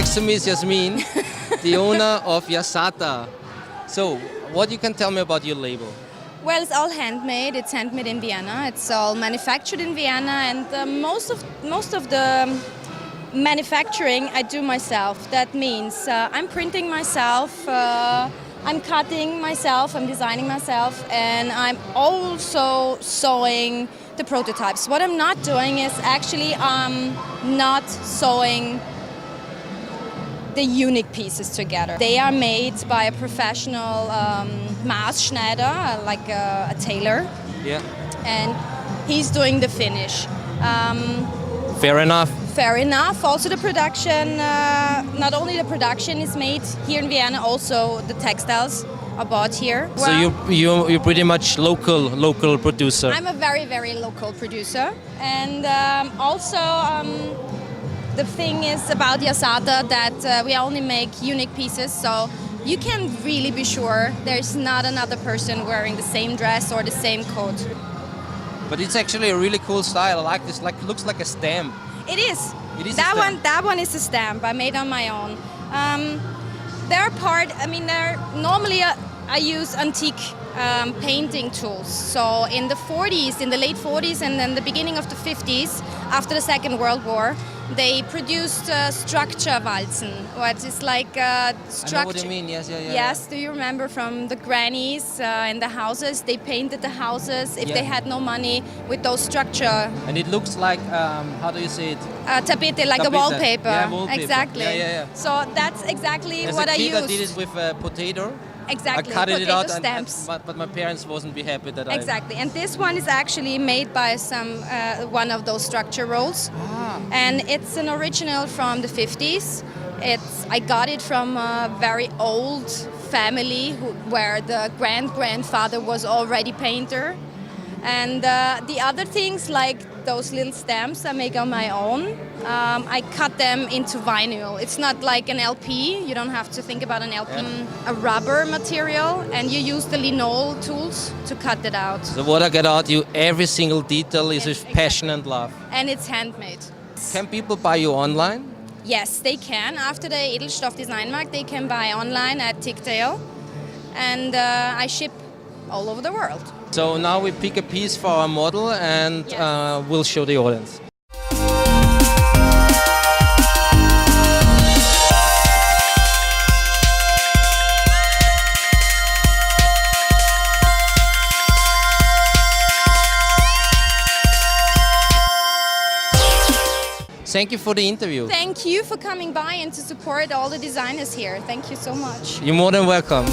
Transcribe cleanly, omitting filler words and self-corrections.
Next to me is Yasmin, the owner of Jasata. So, what you can tell me about your label? Well, it's all handmade. It's handmade in Vienna. It's all manufactured in Vienna, and most of the manufacturing I do myself. That means I'm printing myself, I'm cutting myself, I'm designing myself, and I'm also sewing the prototypes. What I'm not doing is actually not sewing the unique pieces together. They are made by a professional Maßschneider, like a tailor. Yeah. And he's doing the finish. Fair enough. Fair enough. Also the production, not only the production is made here in Vienna, also the textiles are bought here. So you're pretty much local producer. I'm a very, very local producer. And also the thing is about Jasata that we only make unique pieces, so you can really be sure there's not another person wearing the same dress or the same coat. But it's actually a really cool style. I like this. Like, looks like a stamp. It is. It is That one is a stamp I made on my own. Normally I use antique painting tools. So in the 40s, in the late 40s and then the beginning of the 50s, after the Second World War, they produced structure walzen, which is like structure. I know what you mean. Yes, yeah. Yes, do you remember from the grannies in the houses? They painted the houses if they had no money with those structure. And it looks like, how do you say it? Tapete, like a Tapete. wallpaper. Yeah, wallpaper. Exactly. Yeah. So that's exactly As what a I kid, used. I did it with a potato. Exactly. I cut it out, stamps. but my parents wasn't be happy that Exactly, and this one is actually made by one of those structure rolls, and it's an original from the 50s. I got it from a very old family where the grandfather was already painter, and the other things like those little stamps I make on my own. I cut them into vinyl. It's not like an LP. You don't have to think about an LP. A rubber material, and you use the linol tools to cut it out. So what I get out, every single detail is with passion and love. And it's handmade. Can people buy you online? Yes, they can. After the Edelstoff Designmarkt, they can buy online at Ticktail, and I ship all over the world. So now we pick a piece for our model, and we'll show the audience. Thank you for the interview. Thank you for coming by and to support all the designers here. Thank you so much. You're more than welcome.